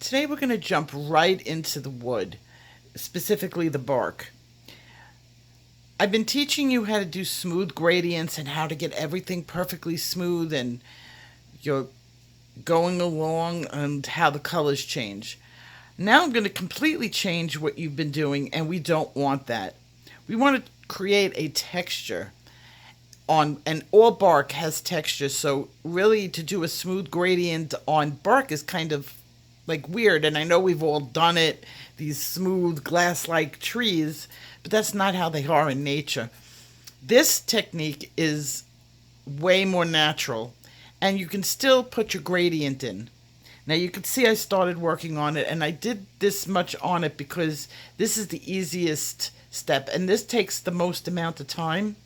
Today we're going to jump right into the wood, specifically the bark. I've been teaching you how to do smooth gradients and how to get everything perfectly smooth, and you're going along and how the colors change. Now I'm going to completely change what you've been doing, and we don't want that. We want to create a texture on, and all bark has texture, so really to do a smooth gradient on bark is kind of like weird, and I know we've all done it, these smooth glass-like trees, but that's not how they are in nature. This technique is way more natural, and you can still put your gradient in. Now you can see I started working on it, and I did this much on it because this is the easiest step, and this takes the most amount of time.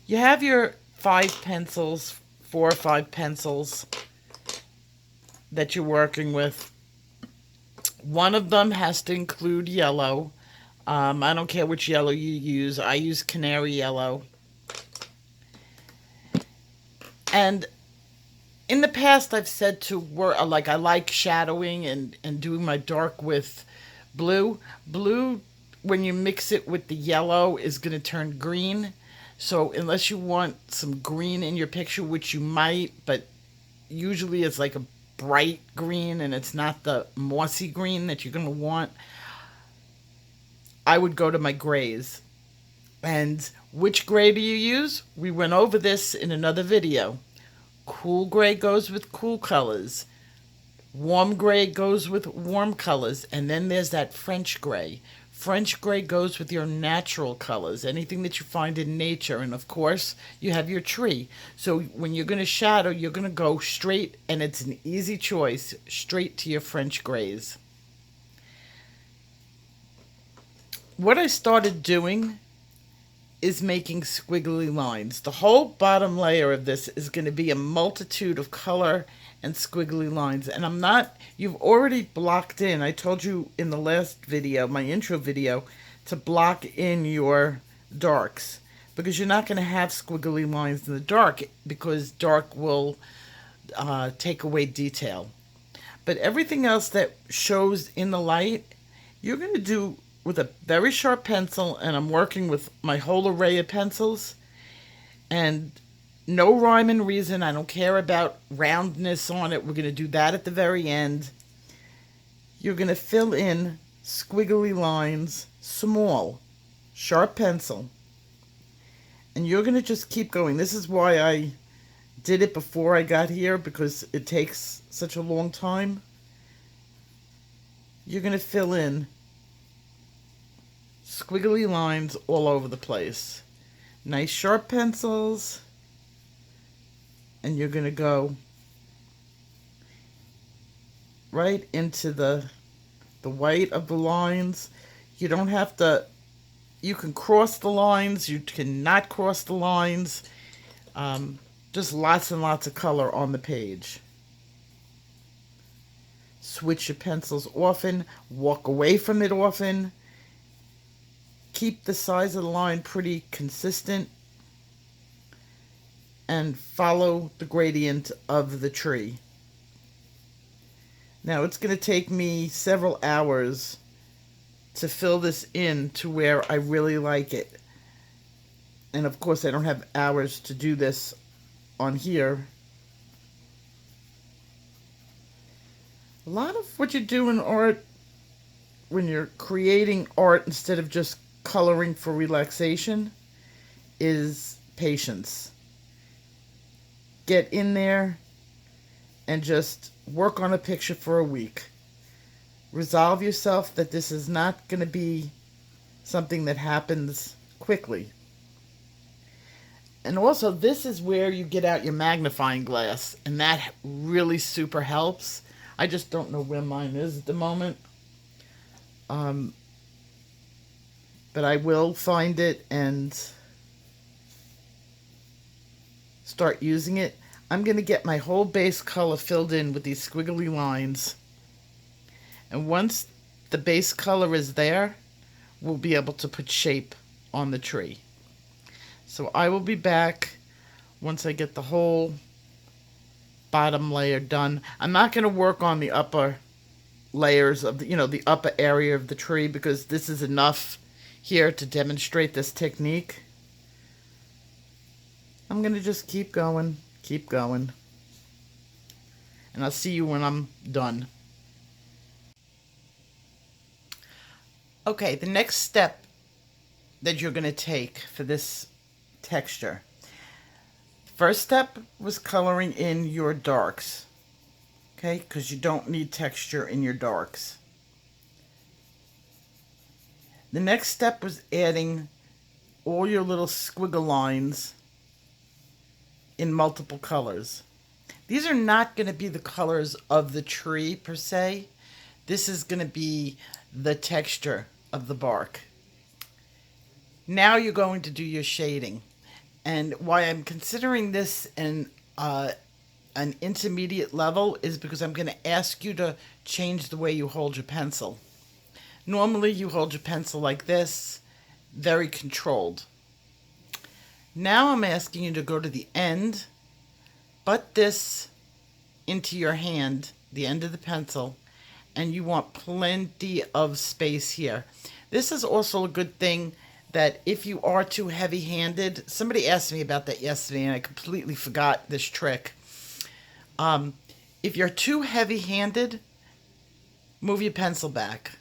You have your 4 or 5 pencils that you're working with. One of them has to include yellow. I don't care which yellow you use. I use canary yellow. And in the past, I've said to work, like I like shadowing and doing my dark with blue. Blue, when you mix it with the yellow, is going to turn green. So unless you want some green in your picture, which you might, but usually it's like a bright green and it's not the mossy green that you're going to want, I would go to my grays. And which gray do you use? We went over this in another video. Cool gray goes with cool colors. Warm gray goes with warm colors. And then there's that French gray. French gray goes with your natural colors, anything that you find in nature. And of course, you have your tree. So when you're going to shadow, you're going to go straight, and it's an easy choice, straight to your French grays. What I started doing is making squiggly lines. The whole bottom layer of this is going to be a multitude of color and squiggly lines. And you've already blocked in. I told you in the last video, my intro video, to block in your darks, because you're not going to have squiggly lines in the dark, because dark will take away detail. But everything else that shows in the light, you're going to do with a very sharp pencil, and I'm working with my whole array of pencils, and no rhyme and reason. I don't care about roundness on it. We're going to do that at the very end. You're going to fill in squiggly lines, small, sharp pencil, and you're going to just keep going. This is why I did it before I got here, because it takes such a long time. You're going to fill in squiggly lines all over the place. Nice sharp pencils. And you're going to go right into the white of the lines. You don't have to, you can cross the lines, you cannot cross the lines. Just lots and lots of color on the page. Switch your pencils often, walk away from it often. Keep the size of the line pretty consistent, and follow the gradient of the tree. Now it's going to take me several hours to fill this in to where I really like it. And of course I don't have hours to do this on here. A lot of what you do in art, when you're creating art instead of just coloring for relaxation, is patience. Get in there and just work on a picture for a week. Resolve yourself that this is not going to be something that happens quickly. And also, this is where you get out your magnifying glass, and that really super helps. I just don't know where mine is at the moment. But I will find it and start using it. I'm going to get my whole base color filled in with these squiggly lines. And once the base color is there, we'll be able to put shape on the tree. So I will be back once I get the whole bottom layer done. I'm not going to work on the upper layers of the, the upper area of the tree, because this is enough here to demonstrate this technique. I'm going to just keep going, and I'll see you when I'm done. Okay, the next step that you're going to take for this texture. First step was coloring in your darks, okay, because you don't need texture in your darks. The next step was adding all your little squiggle lines in multiple colors. These are not going to be the colors of the tree per se. This is going to be the texture of the bark. Now you're going to do your shading. And why I'm considering this an intermediate level is because I'm going to ask you to change the way you hold your pencil. Normally you hold your pencil like this, very controlled. Now I'm asking you to go to the end, butt this into your hand, the end of the pencil, and you want plenty of space here. This is also a good thing that if you are too heavy-handed, somebody asked me about that yesterday and I completely forgot this trick. If you're too heavy-handed, move your pencil back.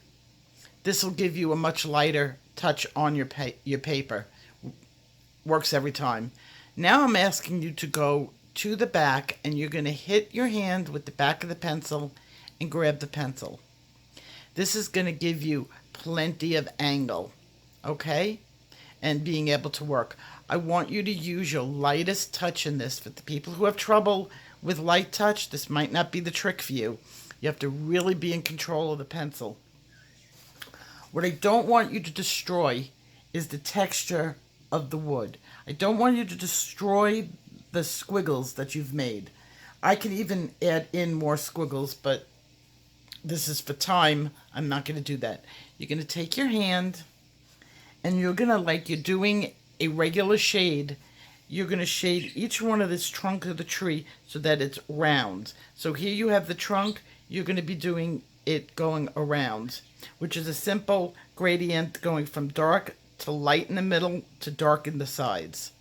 This will give you a much lighter touch on your paper. Works every time. Now I'm asking you to go to the back, and you're going to hit your hand with the back of the pencil and grab the pencil. This is going to give you plenty of angle, okay? And being able to work. I want you to use your lightest touch in this. For the people who have trouble with light touch, this might not be the trick for you. You have to really be in control of the pencil. What I don't want you to destroy is the texture of the wood. I don't want you to destroy the squiggles that you've made. I can even add in more squiggles, but this is for time. I'm not going to do that. You're going to take your hand and you're going to, like you're doing a regular shade, you're going to shade each one of this trunk of the tree so that it's round. So here you have the trunk, you're going to be doing it going around, which is a simple gradient going from dark to light in the middle to dark in the sides.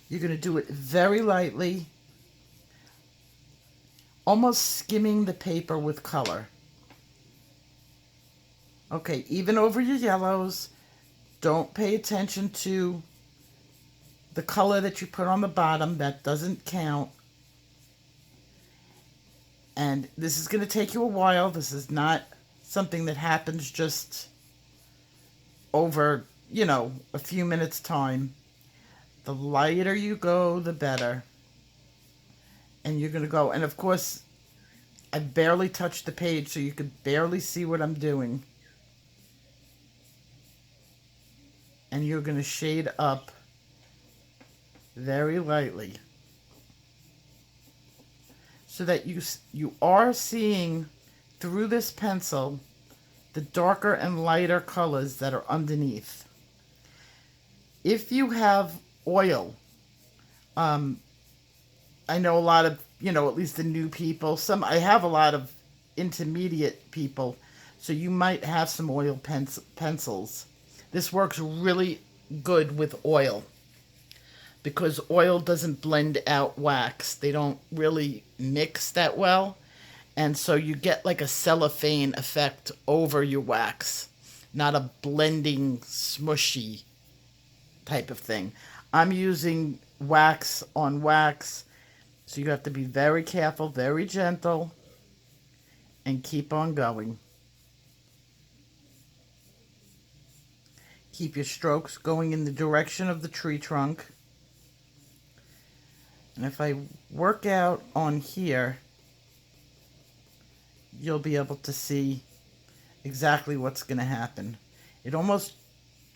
You're going to do it very lightly, almost skimming the paper with color. Okay, even over your yellows, don't pay attention to the color that you put on the bottom. That doesn't count. And this is going to take you a while. This is not something that happens just over, a few minutes time. The lighter you go, the better. And you're going to go. And of course, I barely touched the page, so you could barely see what I'm doing. And you're going to shade up very lightly, so that you are seeing through this pencil the darker and lighter colors that are underneath. If you have oil, I know a lot of, at least the new people, I have a lot of intermediate people, so you might have some oil pencils. This works really good with oil because oil doesn't blend out wax. They don't really mix that well. And so you get like a cellophane effect over your wax, not a blending, smushy type of thing. I'm using wax on wax, so you have to be very careful, very gentle, and keep on going. Keep your strokes going in the direction of the tree trunk. And if I work out on here, you'll be able to see exactly what's going to happen. It almost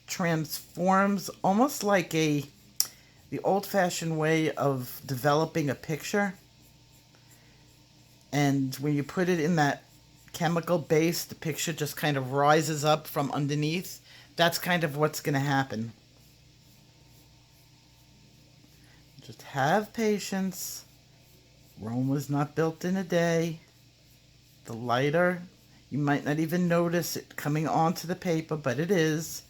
transforms, almost like the old-fashioned way of developing a picture. And when you put it in that chemical base, the picture just kind of rises up from underneath. That's kind of what's going to happen. Just have patience. Rome was not built in a day. The lighter You might not even notice it coming onto the paper, but it is.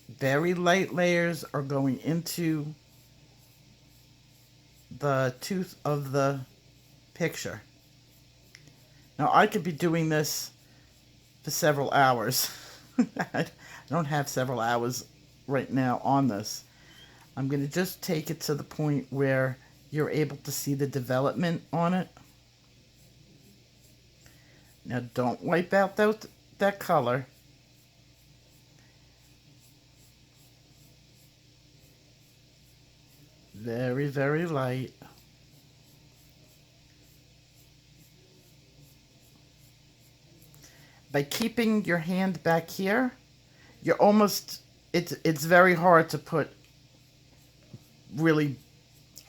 Very light layers are going into the tooth of the picture. Now, I could be doing this for several hours. I don't have several hours right now on this. I'm going to just take it to the point where you're able to see the development on it. Now, don't wipe out that color. Very, very light. By keeping your hand back here, you're almost, it's very hard to put really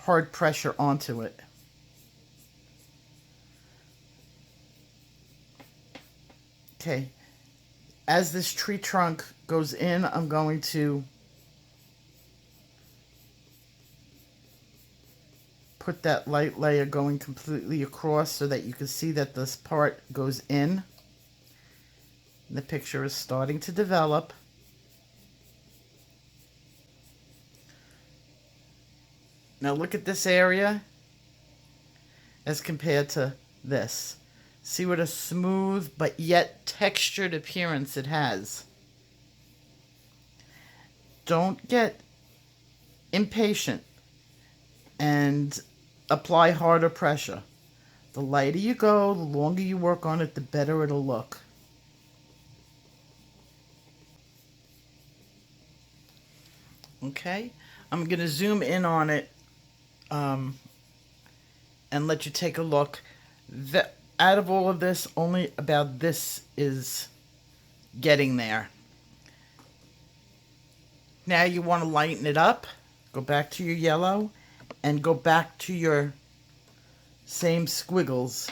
hard pressure onto it. Okay, as this tree trunk goes in, I'm going to put that light layer going completely across so that you can see that this part goes in. The picture is starting to develop. Now look at this area as compared to this. See what a smooth but yet textured appearance it has. Don't get impatient and apply harder pressure. The lighter you go, the longer you work on it, the better it'll look. Okay, I'm going to zoom in on it and let you take a look. Out of all of this, only about this is getting there. Now you want to lighten it up. Go back to your yellow and go back to your same squiggles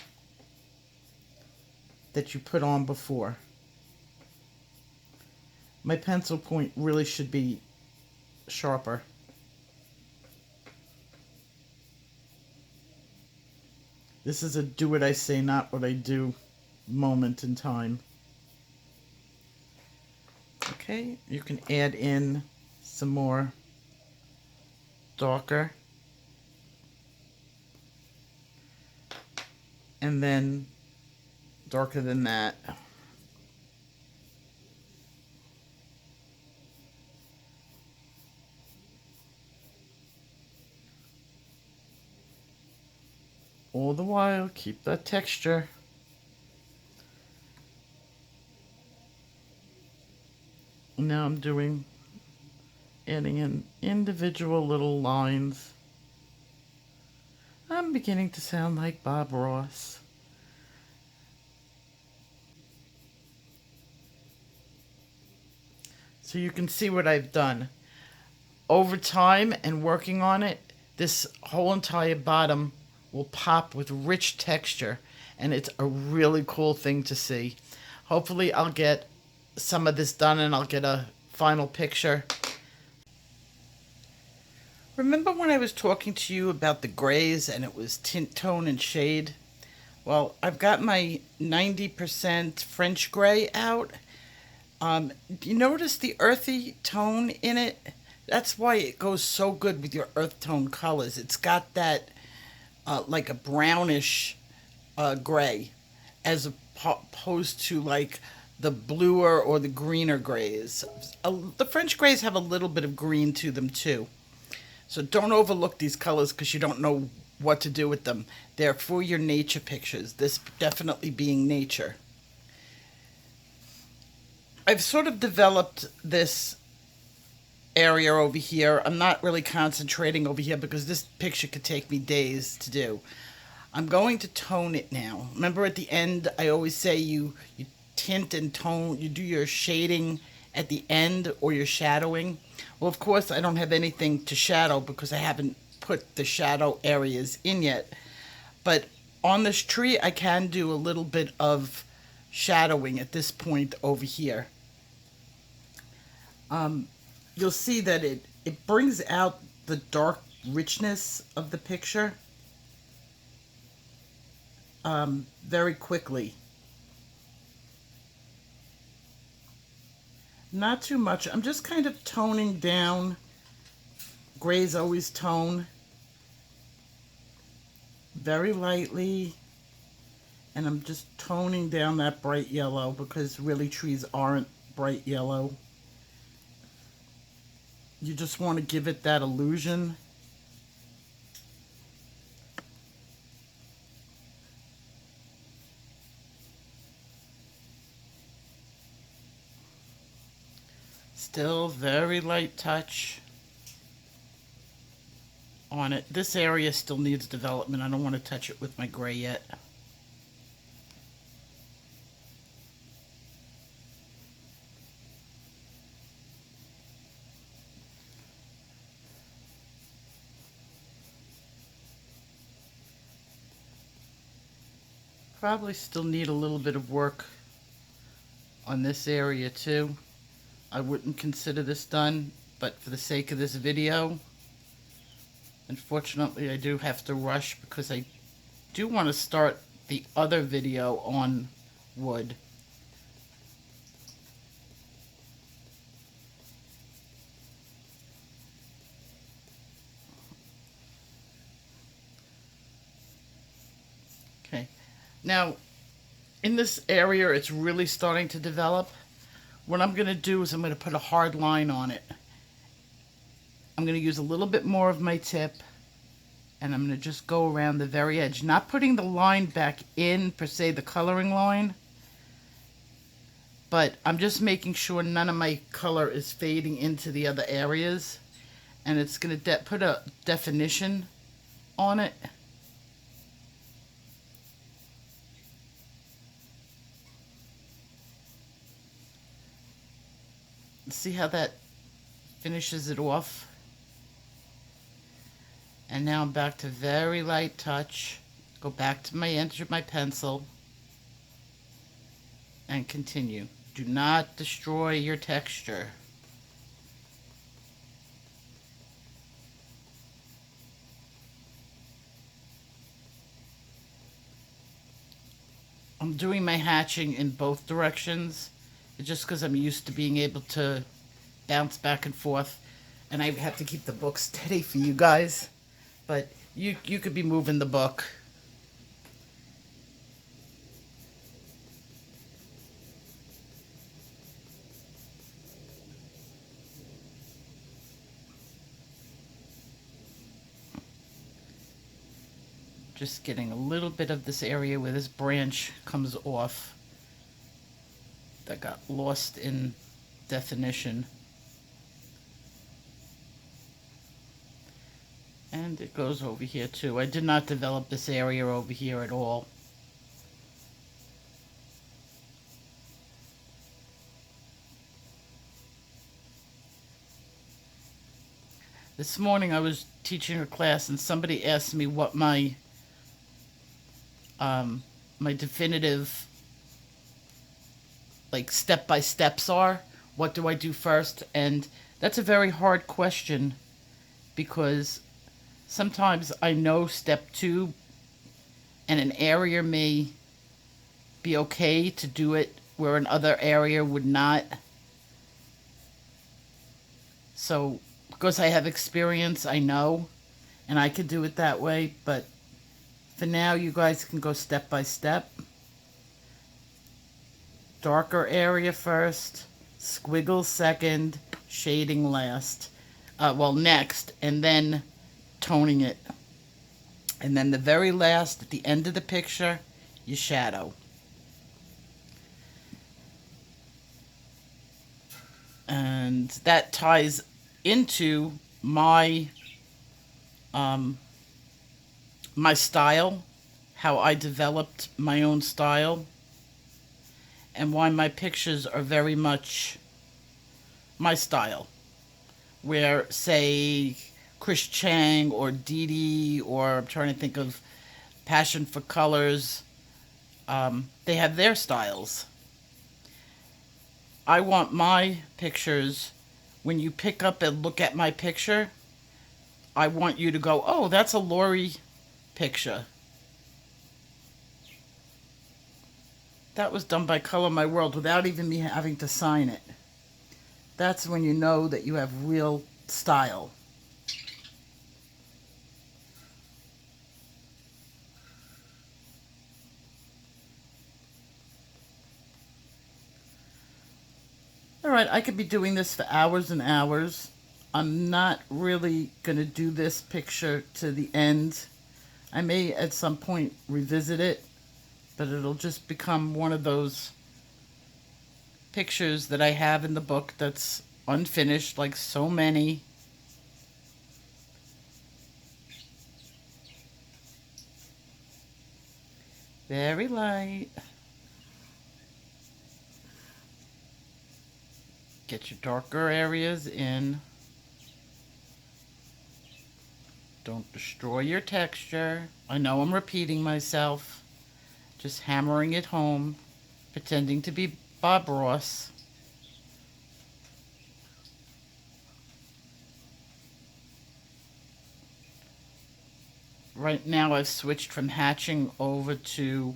that you put on before. My pencil point really should be sharper. This is a do what I say, not what I do moment in time. Okay, you can add in some more darker. And then darker than that. All the while, keep that texture. Now I'm adding in individual little lines. I'm beginning to sound like Bob Ross. So you can see what I've done. Over time and working on it, this whole entire bottom will pop with rich texture, and it's a really cool thing to see. Hopefully I'll get some of this done and I'll get a final picture. Remember when I was talking to you about the grays and it was tint, tone, and shade? Well, I've got my 90% French gray out. Do you notice the earthy tone in it? That's why it goes so good with your earth tone colors. It's got that like a brownish gray, as opposed to like the bluer or the greener grays. The French grays have a little bit of green to them too. So don't overlook these colors because you don't know what to do with them. They're for your nature pictures, this definitely being nature. I've sort of developed this area over here. I'm not really concentrating over here because this picture could take me days to do. I'm going to tone it now. Remember at the end, I always say you tint and tone, you do your shading at the end or your shadowing. Well, of course, I don't have anything to shadow because I haven't put the shadow areas in yet. But on this tree, I can do a little bit of shadowing at this point over here. You'll see that it brings out the dark richness of the picture very quickly. Not too much. I'm just kind of toning down. Grays always tone very lightly. And I'm just toning down that bright yellow because really trees aren't bright yellow. You just want to give it that illusion. Still very light touch on it. This area still needs development. I don't want to touch it with my gray yet. Probably still need a little bit of work on this area too. I wouldn't consider this done, but for the sake of this video, unfortunately I do have to rush because I do want to start the other video on wood. Okay, now in this area it's really starting to develop. What I'm going to do is I'm going to put a hard line on it. I'm going to use a little bit more of my tip, and I'm going to just go around the very edge, not putting the line back in per se, the coloring line, but I'm just making sure none of my color is fading into the other areas, and it's going to put a definition on it. See how that finishes it off? And now I'm back to very light touch. Go back to my edge of my pencil and continue. Do not destroy your texture. I'm doing my hatching in both directions. Just because I'm used to being able to bounce back and forth, and I have to keep the book steady for you guys, but you could be moving the book. Just getting a little bit of this area where this branch comes off that got lost in definition. And it goes over here too. I did not develop this area over here at all. This morning I was teaching a class and somebody asked me what my my definitive like step-by-steps are. What do I do first? And that's a very hard question because sometimes I know step 2 and an area may be okay to do it where another area would not. So because I have experience, I know, and I could do it that way, but for now you guys can go step by step. Darker area first, squiggles second, shading last. Well, next, and then toning it. And then the very last, at the end of the picture, you shadow. And that ties into my my style, how I developed my own style, and why my pictures are very much my style. Where, say, Chris Chang or Dee Dee, or I'm trying to think of Passion for Colors, they have their styles. I want my pictures, when you pick up and look at my picture, I want you to go, oh, that's a Lori picture. That was done by Color My World without even me having to sign it. That's when you know that you have real style. All right, I could be doing this for hours and hours. I'm not really going to do this picture to the end. I may at some point revisit it, but it'll just become one of those pictures that I have in the book that's unfinished, like so many. Very light. Get your darker areas in. Don't destroy your texture. I know I'm repeating myself. Just hammering it home, pretending to be Bob Ross. Right now I've switched from hatching over to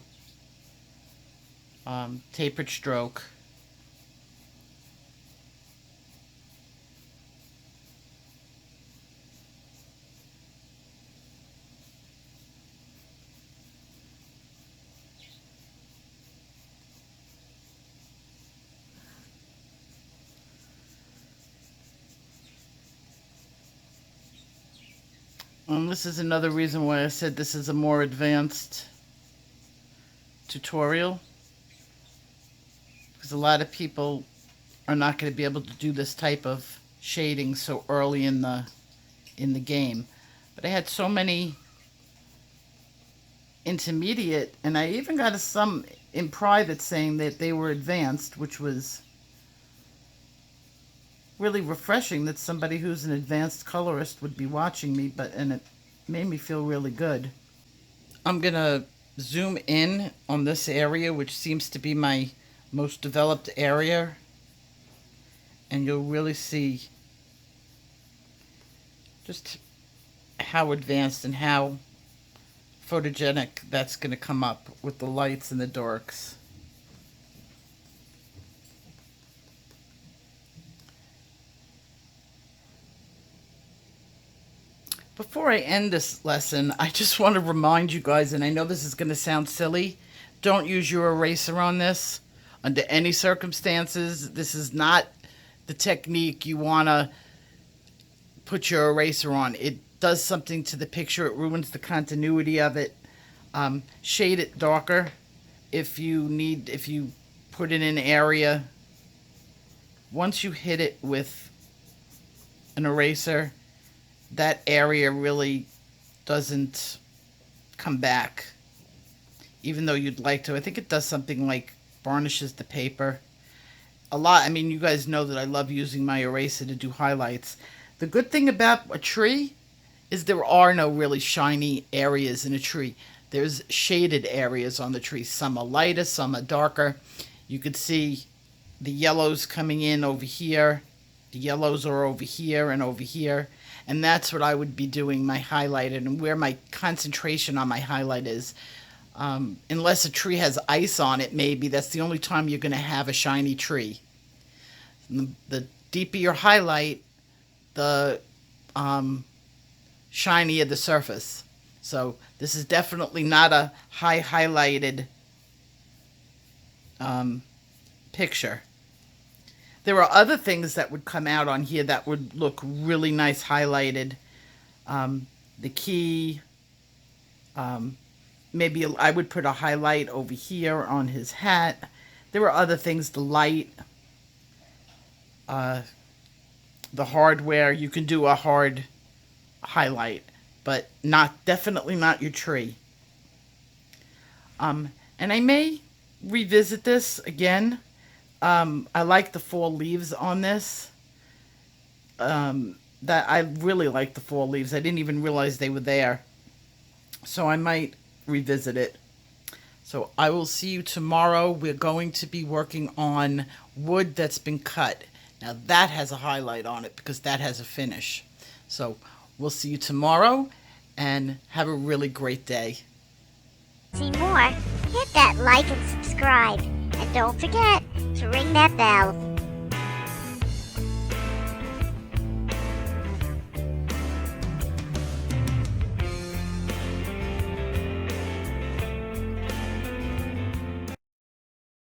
tapered stroke. This is another reason why I said this is a more advanced tutorial, because a lot of people are not going to be able to do this type of shading so early in the game. But I had so many intermediate, and I even got some in private saying that they were advanced, which was really refreshing that somebody who's an advanced colorist would be watching me, and it made me feel really good. I'm gonna zoom in on this area, which seems to be my most developed area, and you'll really see just how advanced and how photogenic that's going to come up with the lights and the darks. Before I end this lesson, I just want to remind you guys, and I know this is going to sound silly, don't use your eraser on this under any circumstances. This is not the technique you want to put your eraser on. It does something to the picture. It ruins the continuity of it. Shade it darker if you put it in an area. Once you hit it with an eraser, that area really doesn't come back, even though you'd like to. I think it does something like varnishes the paper a lot. I mean, you guys know that I love using my eraser to do highlights. The good thing about a tree is there are no really shiny areas in a tree. There's shaded areas on the tree. Some are lighter, some are darker. You could see the yellows coming in over here. The yellows are over here and over here. And that's what I would be doing my highlight, and where my concentration on my highlight is. Unless a tree has ice on it, maybe that's the only time you're going to have a shiny tree. The deeper your highlight, the shinier the surface. So this is definitely not a high highlighted picture. There are other things that would come out on here that would look really nice highlighted. The key, maybe I would put a highlight over here on his hat. There are other things, the light, the hardware. You can do a hard highlight, but definitely not your tree. And I may revisit this again. I like the fall leaves on this. That I really like the fall leaves. I didn't even realize they were there. So I might revisit it. So I will see you tomorrow. We're going to be working on wood that's been cut. Now that has a highlight on it because that has a finish. So we'll see you tomorrow and have a really great day. See more? Hit that like and subscribe. And don't forget to ring that bell.